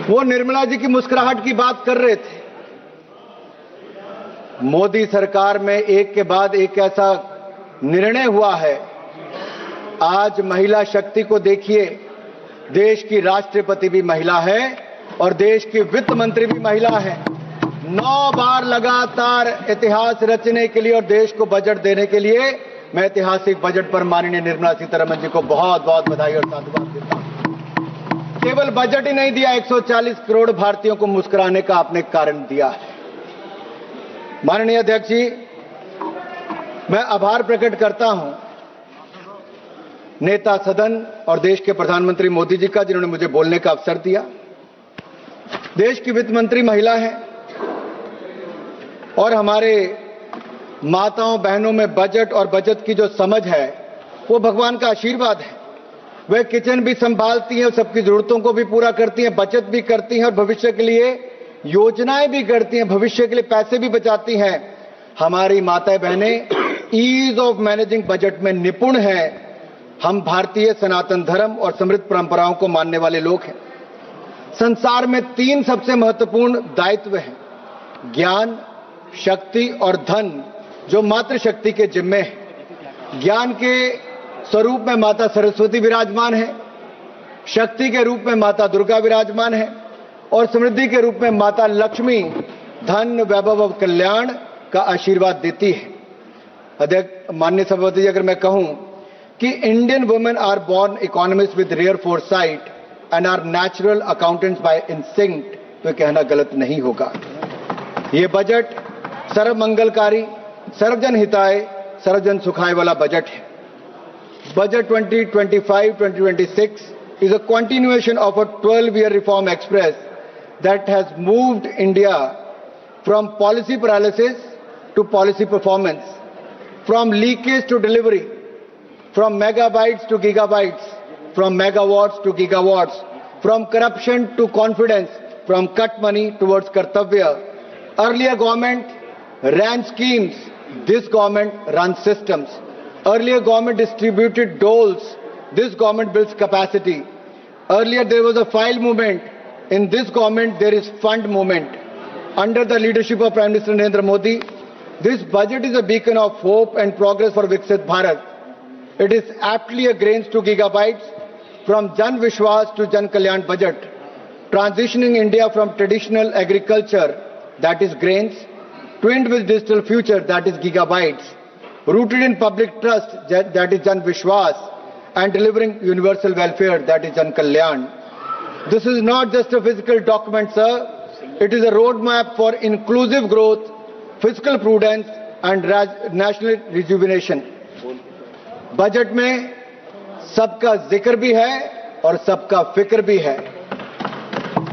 वो निर्मला जी की मुस्कुराहट की बात कर रहे थे। मोदी सरकार में एक के बाद एक ऐसा निर्णय हुआ है। आज महिला शक्ति को देखिए, देश की राष्ट्रपति भी महिला है और देश की वित्त मंत्री भी महिला है। 9 बार लगातार इतिहास रचने के लिए और देश को बजट देने के लिए मैं ऐतिहासिक बजट पर माननीय निर्मला सीतारमण जी को बहुत बहुत बधाई और साधुवाद देता हूं। केवल बजट ही नहीं दिया, 140 करोड़ भारतीयों को मुस्कुराने का आपने कारण दिया है। माननीय अध्यक्ष जी, मैं आभार प्रकट करता हूं नेता सदन और देश के प्रधानमंत्री मोदी जी का, जिन्होंने मुझे बोलने का अवसर दिया। देश की वित्त मंत्री महिला है और हमारे माताओं बहनों में बजट और बचत की जो समझ है वो भगवान का आशीर्वाद है। वे किचन भी संभालती हैं, सबकी जरूरतों को भी पूरा करती हैं, बचत भी करती हैं और भविष्य के लिए योजनाएं भी करती हैं, भविष्य के लिए पैसे भी बचाती हैं। हमारी माताएं बहनें ईज ऑफ मैनेजिंग बजट में निपुण हैं। हम भारतीय सनातन धर्म और समृद्ध परंपराओं को मानने वाले लोग हैं। संसार में 3 सबसे महत्वपूर्ण दायित्व हैं: ज्ञान, शक्ति और धन, जो मातृशक्ति के जिम्मे है। ज्ञान के स्वरूप में माता सरस्वती विराजमान है, शक्ति के रूप में माता दुर्गा विराजमान है और समृद्धि के रूप में माता लक्ष्मी धन, वैभव और कल्याण का आशीर्वाद देती है। अध्यक्ष, माननीय सभापति जी, अगर मैं कहूं कि Indian women are born economist with rare foresight and are natural accountants by instinct, तो कहना गलत नहीं होगा। ये बजट सर्वमंगलकारी, सर्वजन हिताय, सर्वजन सुखाय वाला बजट है। Budget 2025-2026 is a continuation of a 12-year reform express that has moved India from policy paralysis to policy performance, from leakage to delivery, from megabytes to gigabytes, from megawatts to gigawatts, from corruption to confidence, from cut money towards kartavya. Earlier government ran schemes, this government runs systems. Earlier government distributed doles, this government builds capacity. Earlier there was a file movement, in this government there is fund movement. Under the leadership of Prime Minister Narendra Modi, this budget is a beacon of hope and progress for Viksit Bharat. It is aptly a grains to gigabytes, from Jan Vishwas to Jan Kalyan budget, transitioning India from traditional agriculture, that is grains, twinned with digital future, that is gigabytes, rooted in public trust, that is Jan Vishwas, and delivering universal welfare, that is Jan Kalyan. This is not just a physical document, sir. It is a roadmap for inclusive growth, fiscal prudence, and national rejuvenation. Budget में सबका जिक्र भी है और सबका फिक्र भी है।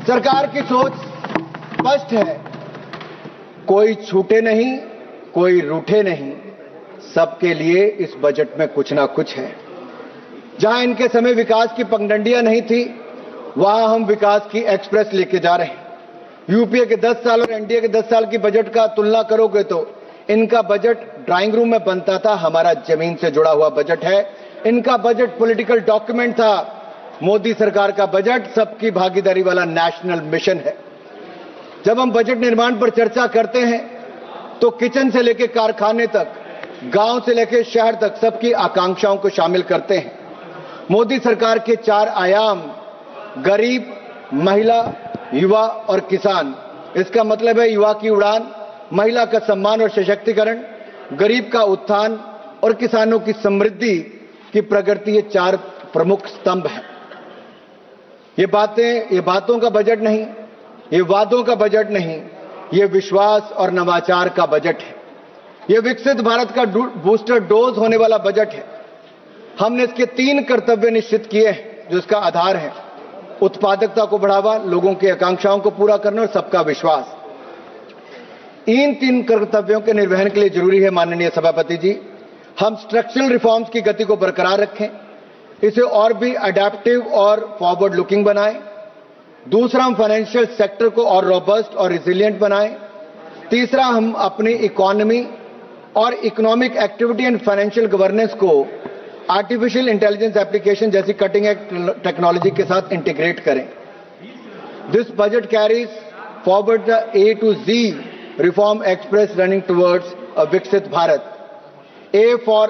सरकार की सोच स्पष्ट है, कोई छूटे नहीं, कोई रूठे नहीं, सबके लिए इस बजट में कुछ ना कुछ है। जहां इनके समय विकास की पगडंडियां नहीं थी, वहां हम विकास की एक्सप्रेस लेके जा रहे हैं। यूपीए के 10 साल और एनडीए के 10 साल की बजट का तुलना करोगे तो इनका बजट ड्राइंग रूम में बनता था, हमारा जमीन से जुड़ा हुआ बजट है। इनका बजट पॉलिटिकल डॉक्यूमेंट था, मोदी सरकार का बजट सबकी भागीदारी वाला नेशनल मिशन है। जब हम बजट निर्माण पर चर्चा करते हैं तो किचन से लेकर कारखाने तक, गांव से लेकर शहर तक सबकी आकांक्षाओं को शामिल करते हैं। मोदी सरकार के 4 आयाम: गरीब, महिला, युवा और किसान। इसका मतलब है युवा की उड़ान, महिला का सम्मान और सशक्तिकरण, गरीब का उत्थान और किसानों की समृद्धि की प्रगति। ये 4 प्रमुख स्तंभ हैं। ये बातों का बजट नहीं, ये वादों का बजट नहीं, ये विश्वास और नवाचार का बजट है। ये विकसित भारत का बूस्टर डोज होने वाला बजट है। हमने इसके 3 कर्तव्य निश्चित किए हैं जो इसका आधार है: उत्पादकता को बढ़ावा, लोगों की आकांक्षाओं को पूरा करना और सबका विश्वास। इन 3 कर्तव्यों के निर्वहन के लिए जरूरी है, माननीय सभापति जी, हम स्ट्रक्चरल रिफॉर्म्स की गति को बरकरार रखें, इसे और भी अडेप्टिव और फॉरवर्ड लुकिंग बनाएं। दूसरा, हम फाइनेंशियल सेक्टर को और रोबस्ट और रिजिलिएंट बनाएं। तीसरा, हम अपनी इकोनॉमी और economic activity and financial governance को आर्टिफिशियल इंटेलिजेंस एप्लीकेशन जैसी कटिंग एज टेक्नोलॉजी के साथ इंटीग्रेट करें। This budget carries forward the A to Z reform express running towards a Viksit Bharat. A for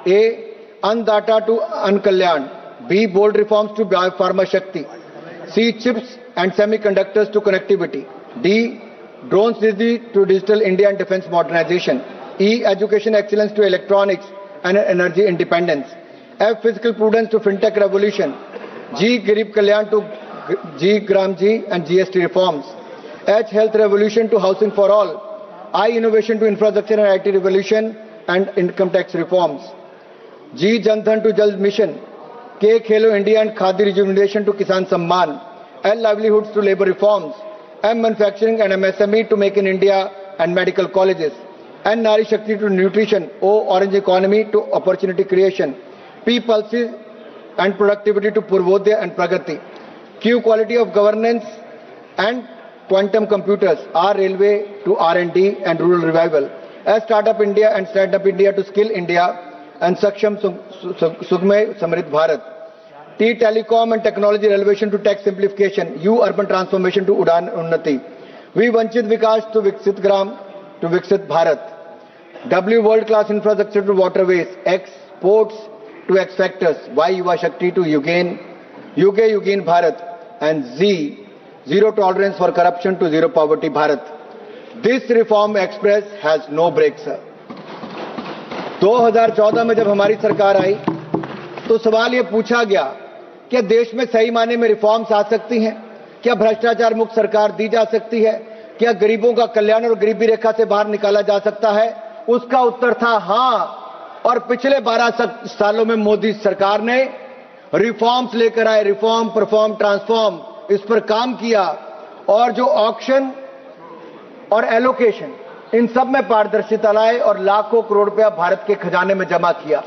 A, Annadata to Ankalyan. B, bold reforms to Biopharma Shakti. C, chips and semiconductors to connectivity. D, drones to digital India and defense modernization. E, education excellence to electronics and energy independence. F, fiscal prudence to fintech revolution. G, Garib Kalyan to G, Gram G and GST reforms. H, health revolution to housing for all. I, innovation to infrastructure and IT revolution and income tax reforms. G, Jan Dhan to Jal mission. K, Khelo India and Khadi rejuvenation to Kisan Samman. L, livelihoods to labor reforms. M, manufacturing and MSME to make in India and medical colleges. N, Nari Shakti to nutrition. O, orange economy to opportunity creation. P, pulses and productivity to Purvodaya and Pragati. Q, quality of governance and quantum computers. R, railway to R&D and rural revival. S, startup India and stand up India to skill India and Saksham Sugme Samrit Bharat. T, telecom and technology relevation to tax simplification. U, urban transformation to Udan Unnati. V, Vanchit Vikas to Viksit Gram to Viksit Bharat. W, world class infrastructure to waterways. X, ports to X factors. Y, Yuva Shakti to Yugain Bharat. And Z, zero tolerance for corruption to zero poverty Bharat. This reform express has no brakes, sir. 2014 में जब हमारी सरकार आई तो सवाल ये पूछा गया क्या देश में सही मायने में रिफॉर्म्स आ सकती हैं, क्या भ्रष्टाचार मुक्त सरकार दी जा सकती है, क्या गरीबों का कल्याण और गरीबी रेखा से बाहर निकाला जा सकता है। उसका उत्तर था हां। और पिछले 12 सालों में मोदी सरकार ने रिफॉर्म्स लेकर आए, रिफॉर्म परफॉर्म ट्रांसफॉर्म, इस पर काम किया और जो ऑक्शन और एलोकेशन इन सब में पारदर्शिता लाए और लाखों करोड़ रुपया भारत के खजाने में जमा किया।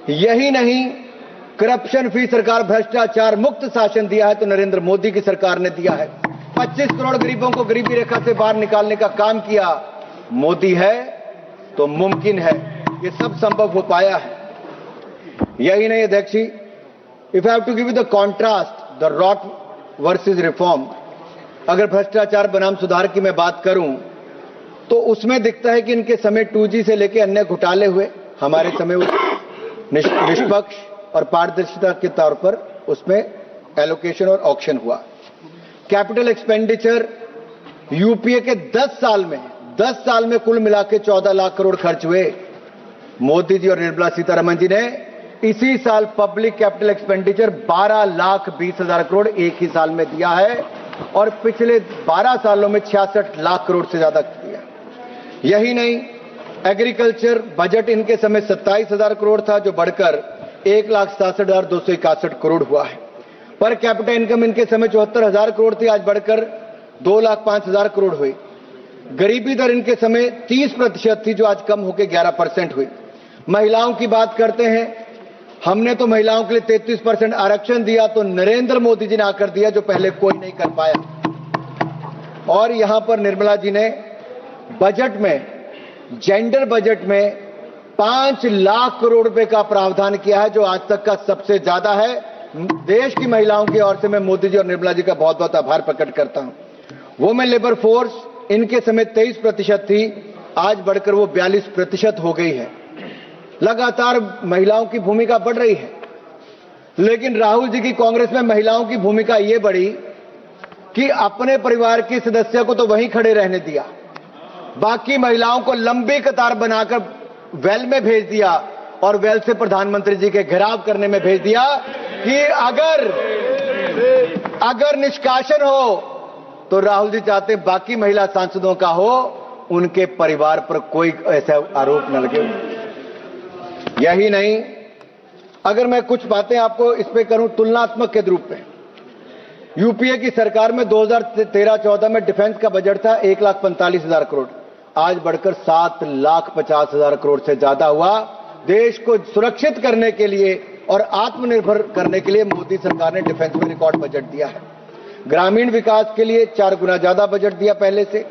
यही नहीं, करप्शन फ्री सरकार, भ्रष्टाचार मुक्त शासन दिया है तो नरेंद्र मोदी की सरकार ने दिया है। 25 करोड़ गरीबों को गरीबी रेखा से बाहर निकालने का काम किया। मोदी है तो मुमकिन है, ये सब संभव हो पाया है। यही नहीं अध्यक्ष ji, if I have to give you the contrast, the rot versus reform, अगर भ्रष्टाचार बनाम सुधार की मैं बात करूं तो उसमें दिखता है कि इनके समय 2G से लेकर अन्य घोटाले हुए, हमारे समय निष्पक्ष और पारदर्शिता के तौर पर उसमें एलोकेशन और ऑक्शन हुआ। कैपिटल एक्सपेंडिचर यूपीए के 10 साल में कुल मिला के 14 लाख करोड़ खर्च हुए। मोदी जी और निर्मला सीतारमण जी ने इसी साल पब्लिक कैपिटल एक्सपेंडिचर 12,20,000 करोड़ एक ही साल में दिया है और पिछले 12 सालों में 66 लाख करोड़ से ज्यादा दिया। यही नहीं, एग्रीकल्चर बजट इनके समय 27,000 करोड़ था जो बढ़कर 1,67,261 करोड़ हुआ है। पर कैपिटा इनकम इनके समय 74,000 करोड़ थी, आज बढ़कर 2,05,000 करोड़ हुई। गरीबी दर इनके समय 30% थी जो आज कम होकर 11% हुई। महिलाओं की बात करते हैं, हमने तो महिलाओं के लिए 33% आरक्षण दिया तो नरेंद्र मोदी जी ने आकर दिया जो पहले कोई नहीं कर पाया। और यहां पर निर्मला जी ने बजट में, जेंडर बजट में 5 लाख करोड़ रुपए का प्रावधान किया है जो आज तक का सबसे ज्यादा है। देश की महिलाओं की ओर से मैं मोदी जी और निर्मला जी का बहुत बहुत आभार प्रकट करता हूं। वुमेन लेबर फोर्स इनके समय 23% थी, आज बढ़कर वो 42% हो गई है। लगातार महिलाओं की भूमिका बढ़ रही है, लेकिन राहुल जी की कांग्रेस में महिलाओं की भूमिका ये बढ़ी कि अपने परिवार के सदस्य को तो वहीं खड़े रहने दिया, बाकी महिलाओं को लंबी कतार बनाकर वेल में भेज दिया और वेल से प्रधानमंत्री जी के घेराव करने में भेज दिया कि अगर निष्कासन हो तो राहुल जी चाहते बाकी महिला सांसदों का हो, उनके परिवार पर कोई ऐसा आरोप न लगे। यही नहीं, अगर मैं कुछ बातें आपको इस पे करूं तुलनात्मक के रूप में, यूपीए की सरकार में 2013-14 में डिफेंस का बजट था 1,45,000 करोड़, आज बढ़कर 7,50,000 करोड़ से ज्यादा हुआ। देश को सुरक्षित करने के लिए और आत्मनिर्भर करने के लिए मोदी सरकार ने डिफेंस में रिकॉर्ड बजट दिया है। ग्रामीण विकास के लिए 4 गुना ज्यादा बजट दिया पहले से।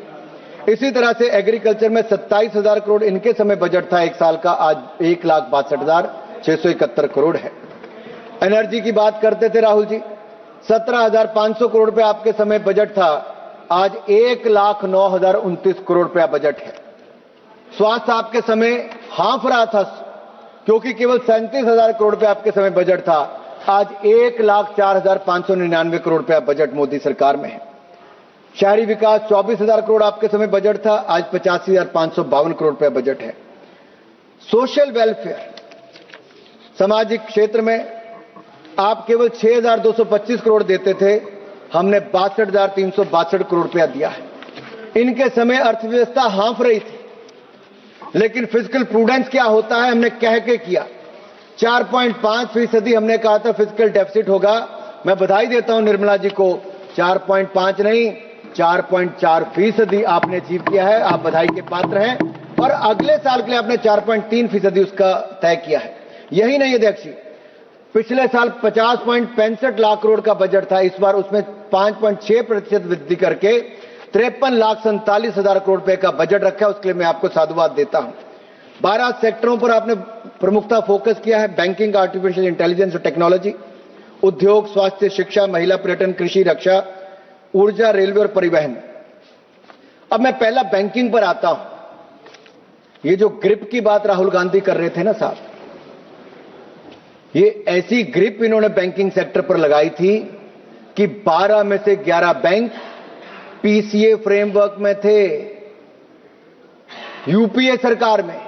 इसी तरह से एग्रीकल्चर में 27,000 करोड़ इनके समय बजट था एक साल का, आज 1,62,671 करोड़ है। एनर्जी की बात करते थे राहुल जी, 17,500 करोड़ रुपया आपके समय बजट था, आज 1,09,029 करोड़ रुपया बजट है। स्वास्थ्य आपके समय हांफ रहा था क्योंकि केवल 37,000 करोड़ रुपया आपके समय बजट था, आज 1,04,599 करोड़ रुपया बजट मोदी सरकार में है। शहरी विकास 24,000 करोड़ आपके समय बजट था, आज 85,552 करोड़ रुपया बजट है। सोशल वेलफेयर सामाजिक क्षेत्र में आप केवल 6,225 करोड़ देते थे, हमने 62,362 करोड़ रुपया दिया है। इनके समय अर्थव्यवस्था हाँफ रही थी, लेकिन फिजिकल प्रूडेंस क्या होता है हमने कह के किया। 4.5% हमने कहा था फिजिकल डेफिसिट होगा। मैं बधाई देता हूं निर्मला जी को, 4.5 नहीं 4.4% आपने अचीव किया है। आप बधाई के पात्र हैं। और अगले साल के लिए आपने 4.3% उसका तय किया है। यही नहीं अध्यक्ष जी, पिछले साल 50.65 लाख करोड़ का बजट था, इस बार उसमें 5.6% वृद्धि करके 53,47,000 करोड़ रुपए का बजट रखा है। उसके लिए मैं आपको साधुवाद देता हूं। 12 सेक्टरों पर आपने प्रमुखता फोकस किया है, बैंकिंग, आर्टिफिशियल इंटेलिजेंस और टेक्नोलॉजी, उद्योग, स्वास्थ्य, शिक्षा, महिला, पर्यटन, कृषि, रक्षा, ऊर्जा, रेलवे और परिवहन। अब मैं पहला बैंकिंग पर आता हूं। ये जो ग्रिप की बात राहुल गांधी कर रहे थे ना साहब, ये ऐसी ग्रिप इन्होंने बैंकिंग सेक्टर पर लगाई थी कि 12 में से 11 बैंक पीसीए फ्रेमवर्क में थे। यूपीए सरकार में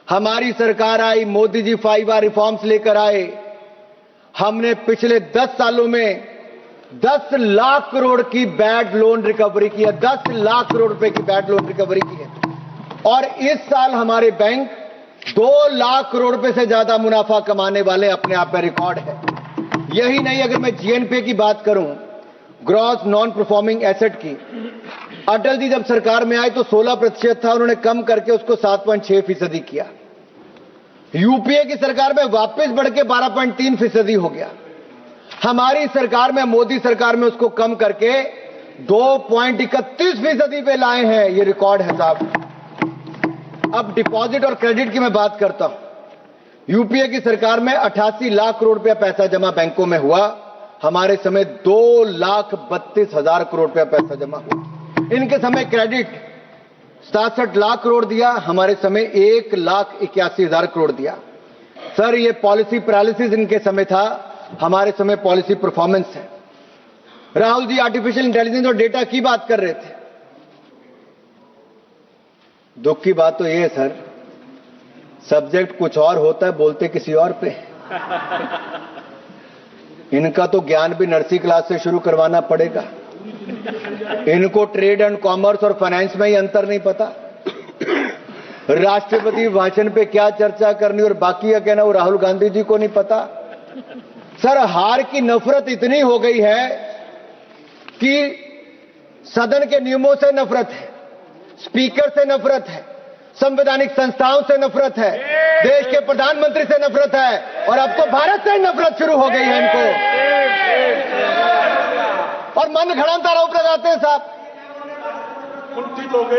हमारी सरकार आई, मोदी जी 5R रिफॉर्म्स लेकर आए। हमने पिछले 10 सालों में 10 लाख करोड़ की बैड लोन रिकवरी की है, 10 लाख करोड़ रुपए की बैड लोन रिकवरी की है। और इस साल हमारे बैंक 2 लाख करोड़ रुपए से ज्यादा मुनाफा कमाने वाले अपने आप में रिकॉर्ड है। यही नहीं, अगर मैं जीएनपी की बात करूं, ग्रॉस नॉन परफॉर्मिंग एसेट की, अटल जी जब सरकार में आए तो 16% था, उन्होंने कम करके उसको 7.6% किया। यूपीए की सरकार में वापस बढ़ के 12.3% हो गया। हमारी सरकार में, मोदी सरकार में उसको कम करके 2.31% पे लाए हैं। ये रिकॉर्ड है साहब। अब डिपॉजिट और क्रेडिट की मैं बात करता हूं। यूपीए की सरकार में 88 लाख करोड़ रुपया पैसा जमा बैंकों में हुआ, हमारे समय 2,32,000 करोड़ रुपया पैसा जमा हुआ। इनके समय क्रेडिट 67 लाख करोड़ दिया, हमारे समय 1,81,000 करोड़ दिया। सर, ये पॉलिसी पैरालिसिस इनके समय था, हमारे समय पॉलिसी परफॉर्मेंस है। राहुल जी आर्टिफिशियल इंटेलिजेंस और डेटा की बात कर रहे थे। दुख की बात तो ये है सर, सब्जेक्ट कुछ और होता है, बोलते किसी और पे। इनका तो ज्ञान भी नर्सरी क्लास से शुरू करवाना पड़ेगा। इनको ट्रेड एंड कॉमर्स और फाइनेंस में ही अंतर नहीं पता। राष्ट्रपति भाषण पे क्या चर्चा करनी और बाकी का कहना वो राहुल गांधी जी को नहीं पता। सर, हार की नफरत इतनी हो गई है कि सदन के नियमों से नफरत है, स्पीकर से नफरत है, संवैधानिक संस्थाओं से नफरत है, देश के प्रधानमंत्री से नफरत है, और अब तो भारत से नफरत शुरू हो गई है इनको। और मन घड़ंत आरोप लगाते हैं साहब।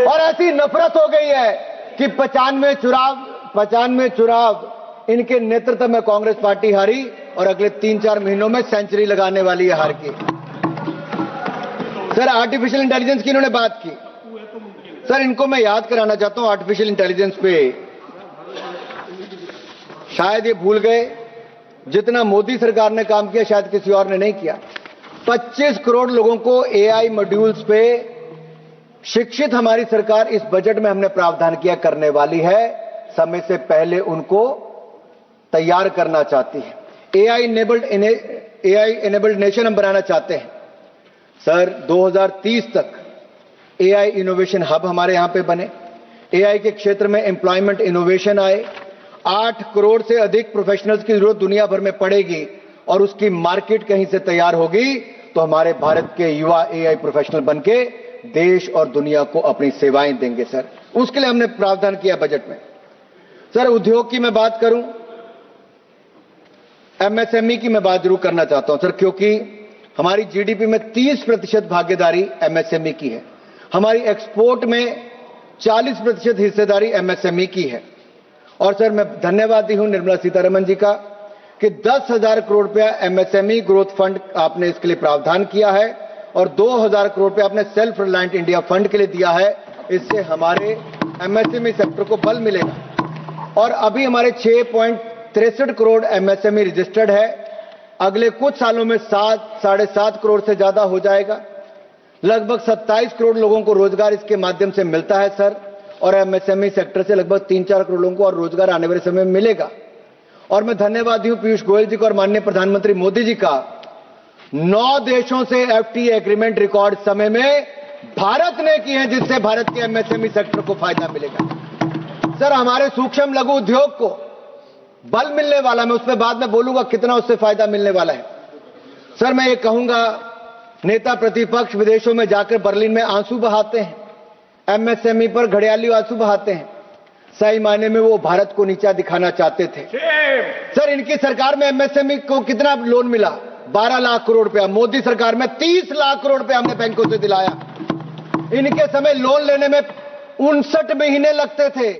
और ऐसी नफरत हो गई है कि 95 चुनाव इनके नेतृत्व में कांग्रेस पार्टी हारी, और अगले 3-4 महीनों में सेंचुरी लगाने वाली है हार की। सर, आर्टिफिशियल इंटेलिजेंस की इन्होंने बात की। सर, इनको मैं याद कराना चाहता हूं आर्टिफिशियल इंटेलिजेंस पे, शायद ये भूल गए, जितना मोदी सरकार ने काम किया शायद किसी और ने नहीं किया। 25 करोड़ लोगों को एआई मॉड्यूल्स पे शिक्षित हमारी सरकार इस बजट में हमने प्रावधान किया करने वाली है। समय से पहले उनको तैयार करना चाहती है। एआई इनेबल्ड नेशन हम बनाना चाहते हैं। सर, 2030 तक एआई इनोवेशन हब हमारे यहां पे बने, एआई के क्षेत्र में एम्प्लॉयमेंट इनोवेशन आए, 8 करोड़ से अधिक प्रोफेशनल्स की जरूरत दुनिया भर में पड़ेगी, और उसकी मार्केट कहीं से तैयार होगी तो हमारे भारत के युवा एआई प्रोफेशनल बनके देश और दुनिया को अपनी सेवाएं देंगे। सर, उसके लिए हमने प्रावधान किया बजट में। सर, उद्योग की मैं बात करूं, एमएसएमई की मैं बात जरूर करना चाहता हूं सर, क्योंकि हमारी जीडीपी में 30% भागीदारी एमएसएमई की है, हमारी एक्सपोर्ट में 40% हिस्सेदारी एमएसएमई की है। और सर, मैं धन्यवादी हूं निर्मला सीतारमण जी का, कि 10,000 करोड़ रुपया एमएसएमई ग्रोथ फंड आपने इसके लिए प्रावधान किया है और 2,000 करोड़ रुपया आपने सेल्फ रिलायंट इंडिया फंड के लिए दिया है। इससे हमारे एमएसएमई सेक्टर को बल मिलेगा और अभी हमारे 6.63 करोड़ एमएसएमई रजिस्टर्ड है। अगले कुछ सालों में 7-7.5 करोड़ से ज्यादा हो जाएगा। लगभग 27 करोड़ लोगों को रोजगार इसके माध्यम से मिलता है सर, और एमएसएमई सेक्टर से लगभग 3-4 करोड़ लोगों को और रोजगार आने वाले समय में मिलेगा। और मैं धन्यवादी हूं पीयूष गोयल जी को और माननीय प्रधानमंत्री मोदी जी का। 9 देशों से एफटीए एग्रीमेंट रिकॉर्ड समय में भारत ने किए हैं, जिससे भारत के एमएसएमई सेक्टर को फायदा मिलेगा। सर, हमारे सूक्ष्म लघु उद्योग को बल मिलने वाला, मैं उसमें बाद में बोलूंगा कितना उससे फायदा मिलने वाला है। सर, मैं ये कहूंगा, नेता प्रतिपक्ष विदेशों में जाकर बर्लिन में आंसू बहाते हैं, एमएसएमई पर घड़ियाली आंसू बहाते हैं। सही मायने में वो भारत को नीचा दिखाना चाहते थे। सर, इनकी सरकार में एमएसएमई को कितना लोन मिला? 12 लाख करोड़ रुपया। मोदी सरकार में 30 लाख करोड़ रुपया हमने बैंकों से दिलाया। इनके समय लोन लेने में 59 महीने लगते थे।